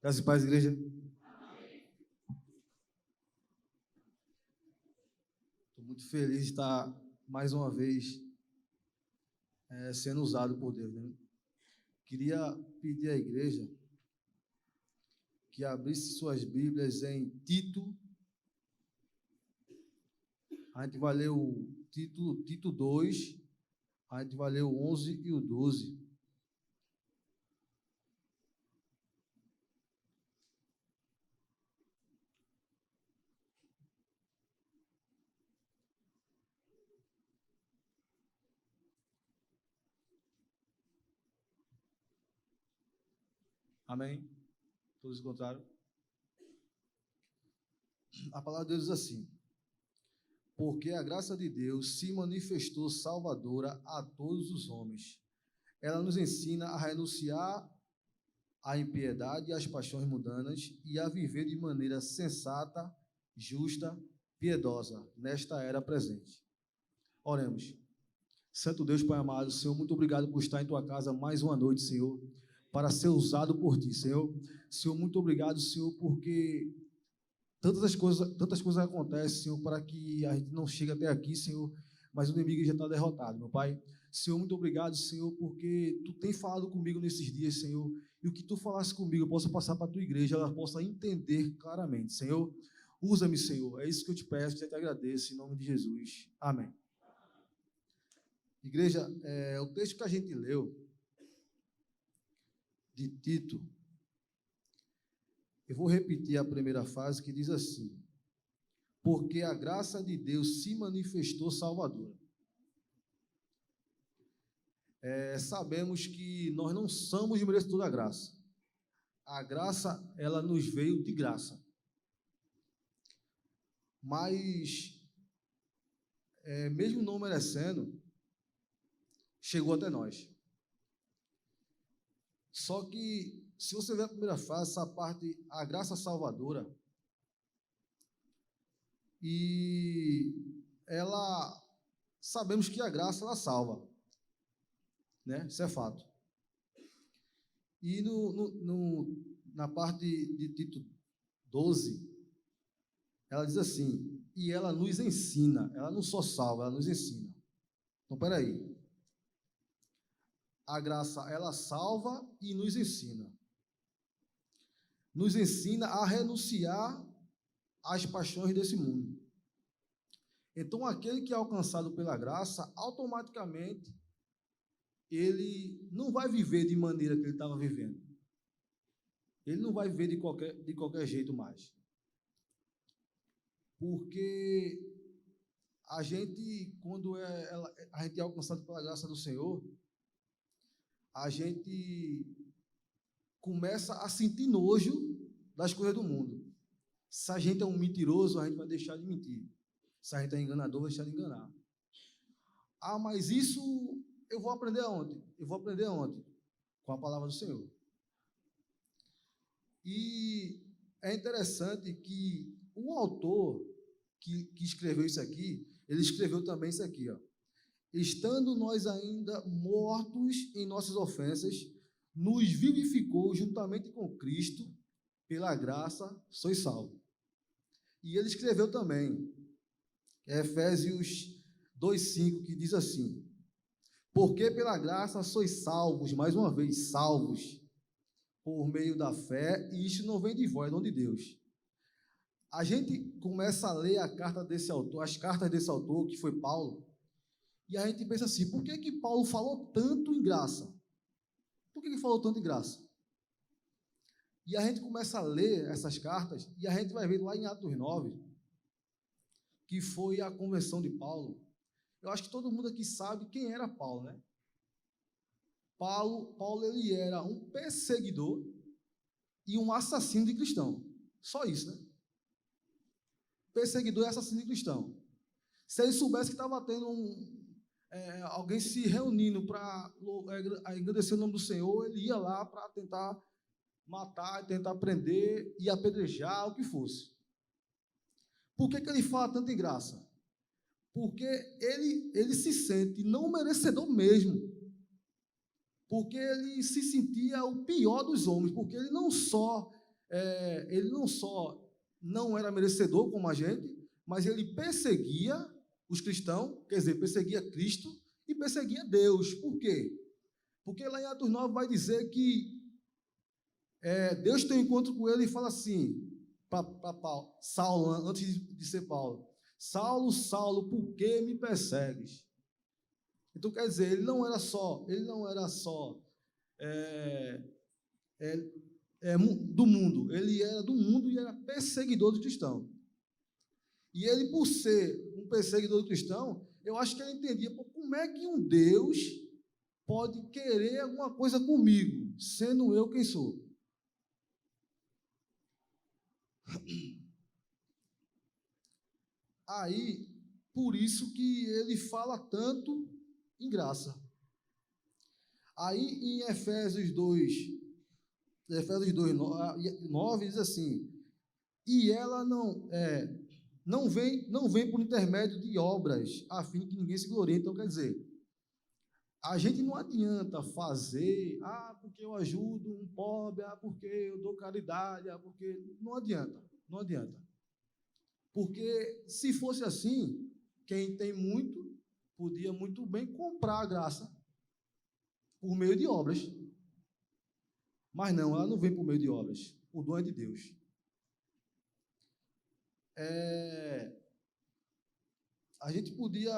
Graças e paz, igreja. Estou muito feliz de estar mais uma vez sendo usado por Deus, né? Queria pedir à igreja que abrisse suas Bíblias em Tito. A gente vai ler o Tito 2, a gente vai ler o 11 e o 12. Amém? Todos encontraram? A palavra de Deus diz assim: porque a graça de Deus se manifestou salvadora a todos os homens. Ela nos ensina a renunciar à impiedade e às paixões mundanas e a viver de maneira sensata, justa, piedosa nesta era presente. Oremos. Santo Deus, Pai amado, Senhor, muito obrigado por estar em tua casa mais uma noite, Senhor, para ser usado por ti, Senhor. Senhor, muito obrigado, Senhor, porque tantas coisas acontecem, Senhor, para que a gente não chegue até aqui, Senhor, mas o inimigo já está derrotado, meu Pai. Senhor, muito obrigado, Senhor, porque tu tem falado comigo nesses dias, Senhor, e o que tu falasse comigo eu possa passar para a tua igreja, ela possa entender claramente, Senhor. Usa-me, Senhor, é isso que eu te peço, eu te agradeço, em nome de Jesus. Amém. Igreja, o texto que a gente leu, de Tito, eu vou repetir a primeira frase que diz assim: porque a graça de Deus se manifestou salvadora. Sabemos que nós não somos merecedores da graça. A graça, ela nos veio de graça. Mas, mesmo não merecendo, chegou até nós. Só que, se você ver a primeira frase, essa parte, a graça salvadora, e ela, sabemos que a graça, ela salva, né? Isso é fato. E na parte de Tito 12, ela diz assim: e ela nos ensina, ela não só salva, ela nos ensina. Então, peraí. A graça, ela salva e nos ensina. Nos ensina a renunciar às paixões desse mundo. Então, aquele que é alcançado pela graça, automaticamente, ele não vai viver de maneira que ele estava vivendo. Ele não vai viver de qualquer jeito mais. Porque a gente, quando a gente é alcançado pela graça do Senhor, a gente começa a sentir nojo das coisas do mundo. Se a gente é um mentiroso, a gente vai deixar de mentir. Se a gente é enganador, vai deixar de enganar. Ah, mas isso eu vou aprender aonde? Eu vou aprender aonde? Com a palavra do Senhor. E é interessante que o autor que escreveu isso aqui, ele escreveu também isso aqui, ó. Estando nós ainda mortos em nossas ofensas, nos vivificou juntamente com Cristo, pela graça sois salvos. E ele escreveu também, Efésios 2:5, que diz assim: porque pela graça sois salvos, mais uma vez, salvos, por meio da fé, e isto não vem de vós, é dom de Deus. A gente começa a ler as cartas desse autor, que foi Paulo, e a gente pensa assim: por que Paulo falou tanto em graça? Por que ele falou tanto em graça? E a gente começa a ler essas cartas, e a gente vai ver lá em Atos 9, que foi a conversão de Paulo. Eu acho que todo mundo aqui sabe quem era Paulo, né? Paulo ele era um perseguidor e um assassino de cristão. Só isso, né? Perseguidor e assassino de cristão. Se ele soubesse que estava tendo alguém se reunindo para engrandecer o nome do Senhor, ele ia lá para tentar matar, tentar prender e apedrejar, o que fosse. Por que ele fala tanto em graça? Porque ele se sente não merecedor mesmo. Porque ele se sentia o pior dos homens, porque ele não só ele não só não era merecedor como a gente, mas ele perseguia os cristãos, quer dizer, perseguia Cristo e perseguia Deus. Por quê? Porque lá em Atos 9 vai dizer que Deus tem um encontro com ele e fala assim, para Saulo, antes de ser Paulo: Saulo, Saulo, por que me persegues? Então, quer dizer, ele não era só do mundo, ele era do mundo e era perseguidor do cristão. E ele, por ser um perseguidor do cristão, eu acho que ele entendia, como é que um Deus pode querer alguma coisa comigo, sendo eu quem sou? Aí, por isso que ele fala tanto em graça. Aí, em Efésios 2, 9, diz assim: e ela não vem por intermédio de obras, a fim que ninguém se glorie. Então, quer dizer, a gente não adianta fazer, porque eu ajudo um pobre, porque eu dou caridade, porque... Não adianta. Porque, se fosse assim, quem tem muito, podia muito bem comprar a graça por meio de obras. Mas não, ela não vem por meio de obras. O dom é de Deus. A gente podia...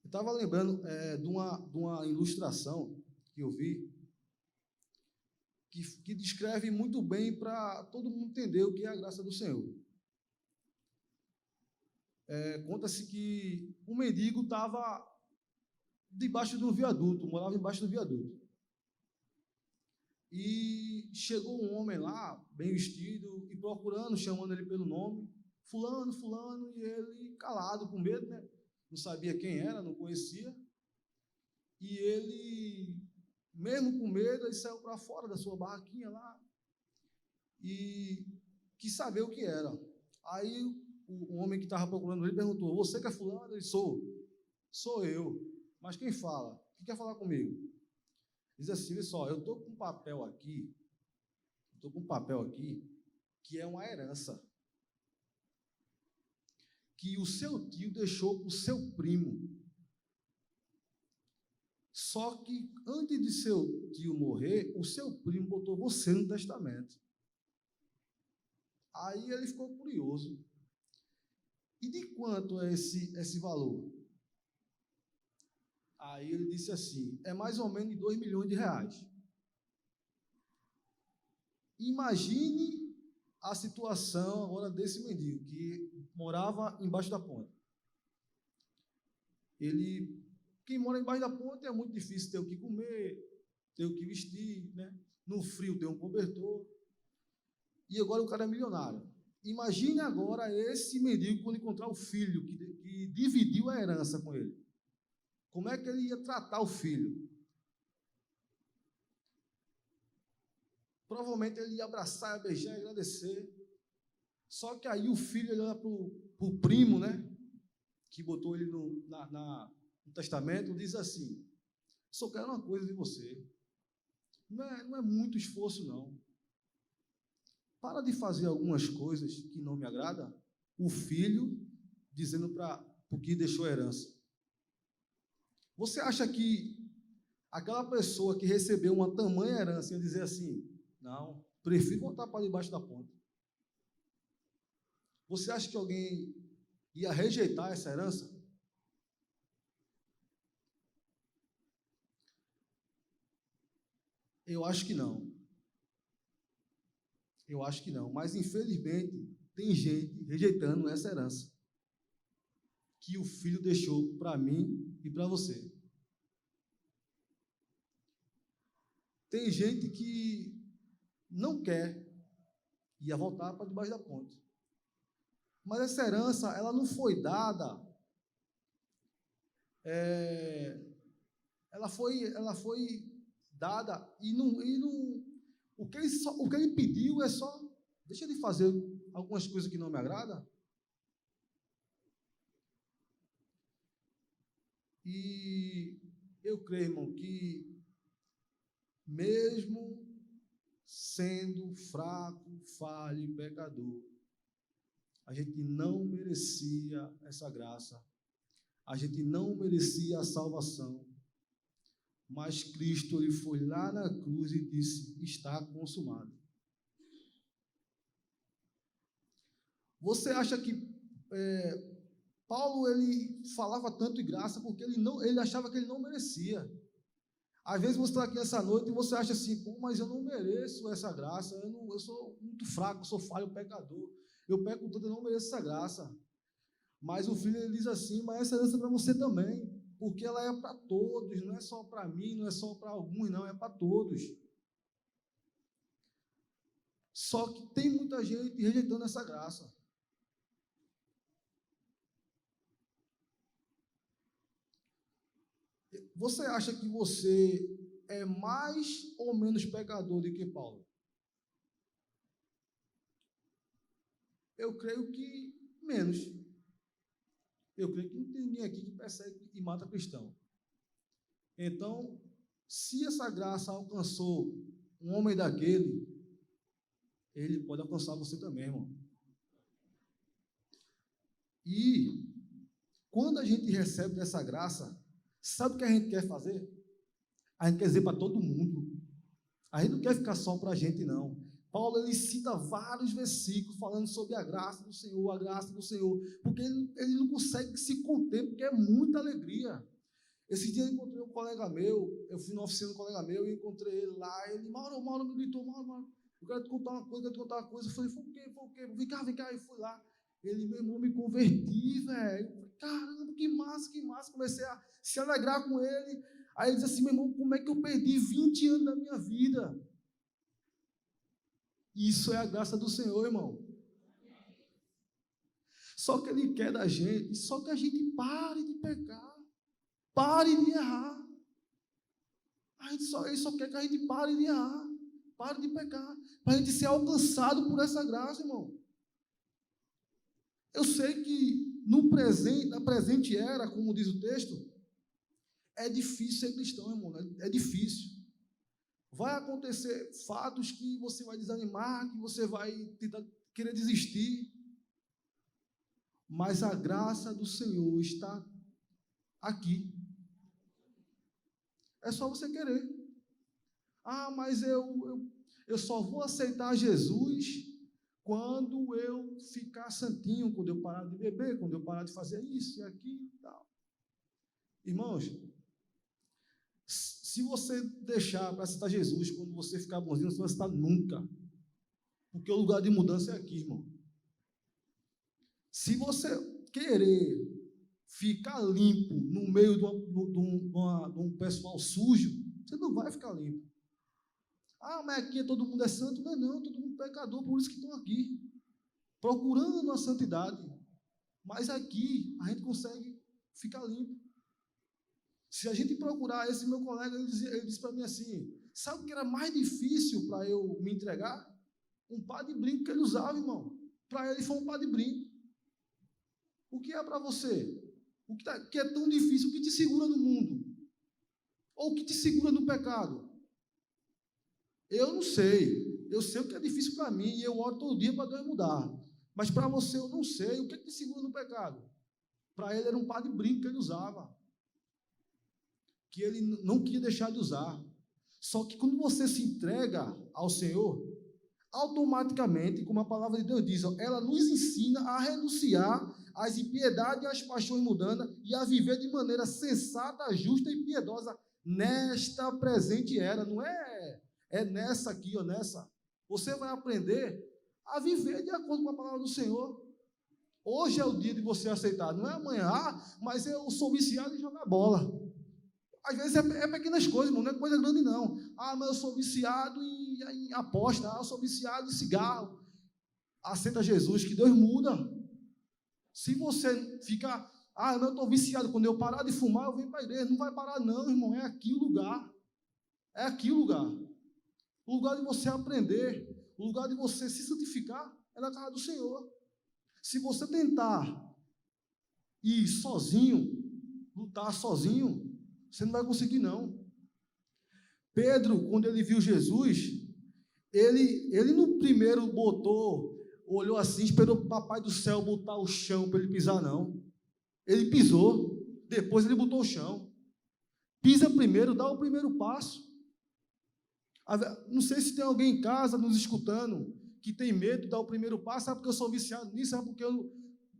eu estava lembrando de uma ilustração que eu vi, que descreve muito bem para todo mundo entender o que é a graça do Senhor. Conta-se que um mendigo estava debaixo de um viaduto, morava embaixo do viaduto. E chegou um homem lá, bem vestido, e procurando, chamando ele pelo nome: fulano, fulano, e ele calado, com medo, né? Não sabia quem era, não conhecia. E ele, mesmo com medo, ele saiu para fora da sua barraquinha lá e quis saber o que era. Aí o homem que estava procurando ele perguntou: você que é fulano? Ele: sou eu. Mas quem fala? Quem quer falar comigo? Diz assim: olha só, eu estou com um papel aqui, que é uma herança, que o seu tio deixou para o seu primo. Só que, antes de seu tio morrer, o seu primo botou você no testamento. Aí ele ficou curioso. E de quanto é esse valor? Aí ele disse assim: é mais ou menos de 2 milhões de reais. Imagine a situação agora desse mendigo, que morava embaixo da ponte. Quem mora embaixo da ponte é muito difícil ter o que comer, ter o que vestir, né? No frio ter um cobertor. E agora o cara é milionário. Imagine agora esse mendigo quando encontrar o filho que dividiu a herança com ele. Como é que ele ia tratar o filho? Provavelmente ele ia abraçar, ia beijar, ia agradecer. Só que aí o filho olha para o primo, né? Que botou ele no testamento, diz assim: só quero uma coisa de você. Não é muito esforço, não. Para de fazer algumas coisas que não me agradam. O filho dizendo para o que deixou a herança. Você acha que aquela pessoa que recebeu uma tamanha herança ia dizer assim: não, prefiro voltar para debaixo da ponte? Você acha que alguém ia rejeitar essa herança? Eu acho que não. Mas infelizmente tem gente rejeitando essa herança que o filho deixou para mim e para você. Tem gente que não quer, ia voltar para debaixo da ponte. Mas essa herança, ela não foi dada, ela foi dada e o que ele pediu é só: deixa de fazer algumas coisas que não me agradam. E eu creio, irmão, que mesmo sendo fraco, falho e pecador. A gente não merecia essa graça. A gente não merecia a salvação. Mas Cristo, ele foi lá na cruz e disse: está consumado. Você acha que Paulo, ele falava tanto de graça porque ele achava que ele não merecia. Às vezes você está aqui essa noite e você acha assim: pô, mas eu não mereço essa graça, eu sou muito fraco, eu sou falho, pecador, eu peco tudo, eu não mereço essa graça. Mas o Filho, ele diz assim: mas essa herança é para você também, porque ela é para todos, não é só para mim, não é só para alguns, não, é para todos. Só que tem muita gente rejeitando essa graça. Você acha que você é mais ou menos pecador do que Paulo? Eu creio que menos. Eu creio que não tem ninguém aqui que persegue e mata cristão. Então, se essa graça alcançou um homem daquele, ele pode alcançar você também, irmão. E quando a gente recebe essa graça, sabe o que a gente quer fazer? A gente quer dizer para todo mundo. A gente não quer ficar só para a gente, não. Paulo, ele cita vários versículos falando sobre a graça do Senhor, porque ele não consegue se conter, porque é muita alegria. Esse dia eu encontrei um colega meu, eu fui na oficina de um colega meu e encontrei ele lá, ele, Mauro, me gritou, Mauro, eu quero te contar uma coisa, eu falei, foi o quê? Vem cá, e fui lá. Ele, meu irmão, me converti, velho. Caramba, que massa. Comecei a se alegrar com ele. Aí ele disse assim: meu irmão, como é que eu perdi 20 anos da minha vida? Isso é a graça do Senhor, irmão. Só que ele quer da gente, só que a gente pare de pecar, pare de errar. Ele só quer que a gente pare de errar, pare de pecar, para a gente ser alcançado por essa graça, irmão. Eu sei que na presente era, como diz o texto, é difícil ser cristão, irmão, é difícil. Vai acontecer fatos que você vai desanimar, que você vai tentar querer desistir, mas a graça do Senhor está aqui. É só você querer. Ah, mas eu só vou aceitar Jesus quando eu ficar santinho, quando eu parar de beber, quando eu parar de fazer isso e aquilo e tal. Irmãos, se você deixar para aceitar Jesus quando você ficar bonzinho, você não vai aceitar nunca. Porque o lugar de mudança é aqui, irmão. Se você querer ficar limpo no meio de um pessoal sujo, você não vai ficar limpo. Ah, mas aqui todo mundo é santo? Não, todo mundo é pecador, por isso que estão aqui, procurando a santidade. Mas aqui a gente consegue ficar limpo. Se a gente procurar, esse meu colega, ele disse para mim assim: sabe o que era mais difícil para eu me entregar? Um par de brinco que ele usava, irmão. Para ele foi um par de brinco. O que é para você? O que é tão difícil? O que te segura no mundo? Ou o que te segura no pecado? Eu não sei. Eu sei o que é difícil para mim e eu oro todo dia para Deus mudar. Mas para você eu não sei. O que te segura no pecado? Para ele era um par de brinco que ele usava, que ele não queria deixar de usar. Só que quando você se entrega ao Senhor, automaticamente, como a palavra de Deus diz, ela nos ensina a renunciar às impiedades e às paixões mundanas e a viver de maneira sensata, justa e piedosa nesta presente era. Não é nessa aqui ou nessa. Você vai aprender a viver de acordo com a palavra do Senhor. Hoje é o dia de você aceitar, não é amanhã. Mas eu sou viciado em jogar bola. Às vezes é pequenas coisas, não é coisa grande não. Mas eu sou viciado em aposta, eu sou viciado em cigarro. Aceita Jesus, que Deus muda. Se você ficar, eu estou viciado, quando eu parar de fumar, eu venho para a igreja. Não vai parar não, irmão, é aqui o lugar. É aqui o lugar. O lugar de você aprender, o lugar de você se santificar, é na casa do Senhor. Se você tentar ir sozinho, lutar sozinho, você não vai conseguir, não. Pedro, quando ele viu Jesus, Ele no primeiro olhou assim, esperou o papai do céu botar o chão para ele pisar, não. Ele pisou, depois ele botou o chão. Pisa primeiro, dá o primeiro passo. Não sei se tem alguém em casa nos escutando que tem medo de dar o primeiro passo, sabe porque eu sou viciado nisso, sabe porque eu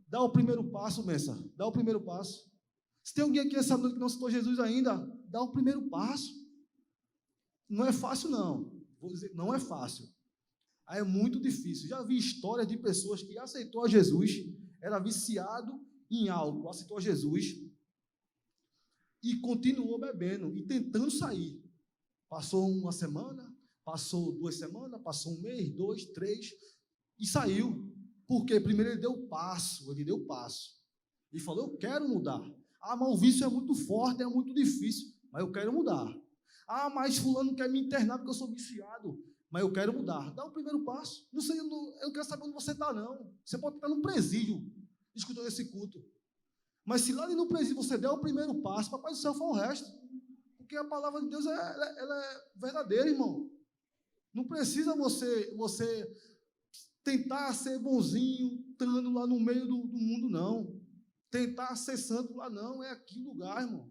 dá o primeiro passo, Mensa, dá o primeiro passo. Se tem alguém aqui essa noite que não citou Jesus ainda, dá o primeiro passo. Não é fácil, não. Vou dizer, não é fácil. É muito difícil. Já vi histórias de pessoas que aceitou a Jesus, era viciado em álcool, aceitou a Jesus e continuou bebendo e tentando sair. Passou uma semana, passou 2 semanas, passou 1 mês, 2, 3 e saiu. Porque primeiro ele deu o passo. E falou, eu quero mudar. Ah, mas o vício é muito forte, é muito difícil, mas eu quero mudar. Ah, mas fulano quer me internar porque eu sou viciado, mas eu quero mudar. Dá o primeiro passo. Não sei, eu não quero saber onde você está, não. Você pode estar no presídio, escutando esse culto. Mas se lá no presídio você der o primeiro passo, papai do céu faz o resto. Porque a palavra de Deus ela é verdadeira, irmão. Não precisa você tentar ser bonzinho, estando lá no meio do mundo, não. Tentar ser santo lá, não. É aqui o lugar, irmão.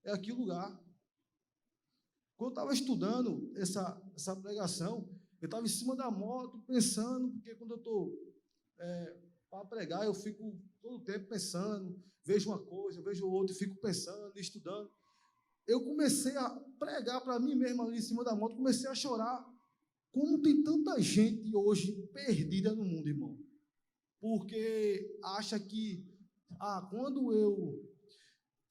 É aqui o lugar. Quando eu estava estudando essa pregação, eu estava em cima da moto, pensando, porque quando eu estou para pregar, eu fico todo o tempo pensando, vejo uma coisa, vejo outra, e fico pensando, estudando. Eu comecei a pregar para mim mesmo ali em cima da moto, comecei a chorar. Como tem tanta gente hoje perdida no mundo, irmão? Porque acha que, quando eu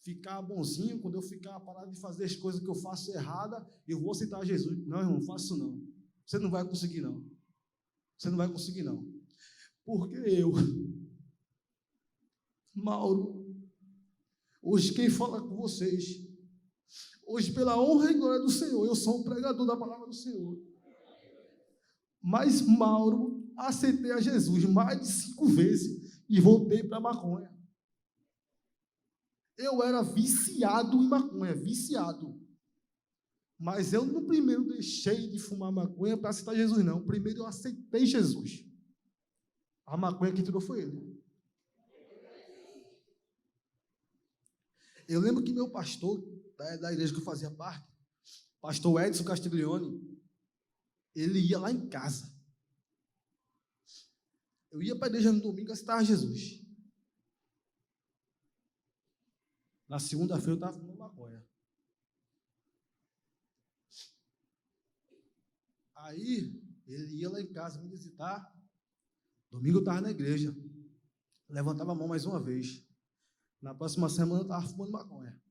ficar bonzinho, quando eu ficar parado de fazer as coisas que eu faço errada, eu vou aceitar Jesus. Não, irmão, não faço isso não. Você não vai conseguir, não. Você não vai conseguir, não. Porque eu, Mauro, hoje quem fala com vocês, hoje pela honra e glória do Senhor, eu sou um pregador da palavra do Senhor. Mas, Mauro, aceitei a Jesus mais de 5 vezes e voltei para a maconha. Eu era viciado em maconha, viciado. Mas eu no primeiro deixei de fumar maconha para aceitar Jesus, não. Primeiro eu aceitei Jesus. A maconha que tirou foi ele. Eu lembro que meu pastor, da igreja que eu fazia parte, pastor Edson Castiglione, ele ia lá em casa. Eu ia para a igreja no domingo aceitar Jesus. Na segunda-feira eu estava fumando maconha. Aí, ele ia lá em casa me visitar. Domingo eu estava na igreja. Levantava a mão mais uma vez. Na próxima semana eu estava fumando maconha.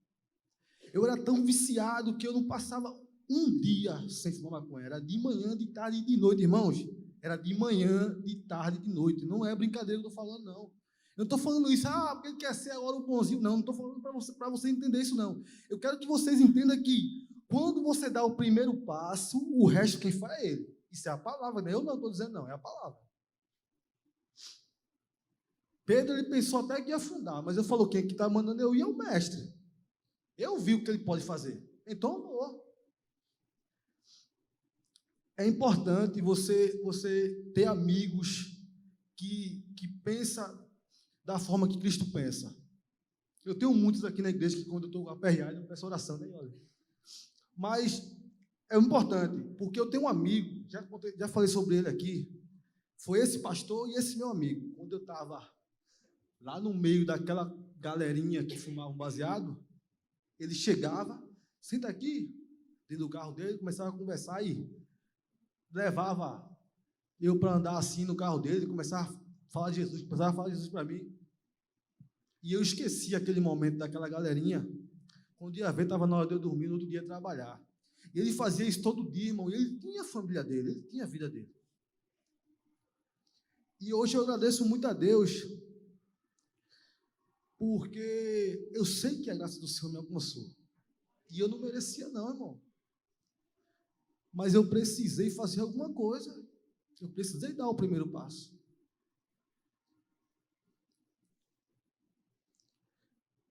Eu era tão viciado que eu não passava um dia sem fumar maconha. Era de manhã, de tarde e de noite, irmãos. Era de manhã, de tarde e de noite. Não é brincadeira que eu estou falando, não. Eu não estou falando isso, porque ele quer ser agora o bonzinho. Não estou falando para você entender isso, não. Eu quero que vocês entendam que quando você dá o primeiro passo, o resto quem faz é ele. Isso é a palavra, né? Eu não estou dizendo, não, é a palavra. Pedro, ele pensou até que ia afundar, mas eu falou, quem é que está mandando eu ir é o mestre. Eu vi o que ele pode fazer, então eu vou. É importante você ter amigos que pensam da forma que Cristo pensa. Eu tenho muitos aqui na igreja que quando eu estou aperreado, eu peço oração, né? Olha. Mas é importante, porque eu tenho um amigo, já falei sobre ele aqui, foi esse pastor e esse meu amigo. Quando eu estava lá no meio daquela galerinha que fumava um baseado, ele chegava, senta aqui, dentro do carro dele, começava a conversar e levava eu para andar assim no carro dele, começava a falar de Jesus, começava a falar de Jesus para mim. E eu esqueci aquele momento daquela galerinha. Quando ia ver, estava na hora de eu dormir, no outro dia trabalhar. E ele fazia isso todo dia, irmão. E ele tinha a família dele, ele tinha a vida dele. E hoje eu agradeço muito a Deus, porque eu sei que a graça do Senhor me alcançou. E eu não merecia, não, irmão. Mas eu precisei fazer alguma coisa. Eu precisei dar o primeiro passo.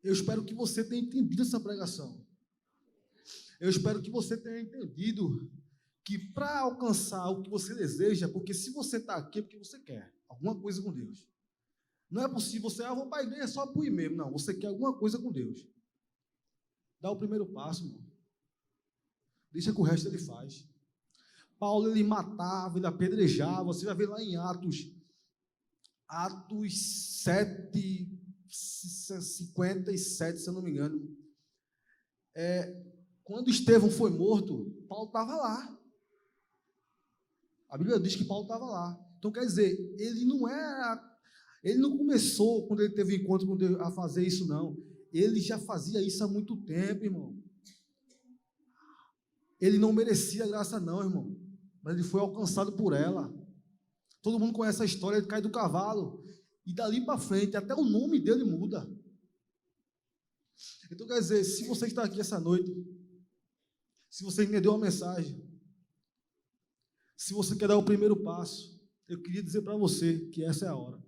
Eu espero que você tenha entendido essa pregação. Eu espero que você tenha entendido que para alcançar o que você deseja, porque se você está aqui é porque você quer alguma coisa com Deus. Não é possível você, vou para a igreja só por ir mesmo. Não, você quer alguma coisa com Deus. Dá o primeiro passo, irmão. Deixa que o resto ele faz. Paulo, ele matava, ele apedrejava. Você vai ver lá em Atos 7, 57, se eu não me engano. Quando Estevão foi morto, Paulo estava lá. A Bíblia diz que Paulo estava lá. Então, quer dizer, ele não começou, quando ele teve encontro com Deus, a fazer isso, não. Ele já fazia isso há muito tempo, irmão. Ele não merecia a graça, não, irmão. Mas ele foi alcançado por ela. Todo mundo conhece a história, ele cai do cavalo. E dali para frente, até o nome dele muda. Então, quer dizer, se você está aqui essa noite, se você entendeu a mensagem, se você quer dar o primeiro passo, eu queria dizer para você que essa é a hora.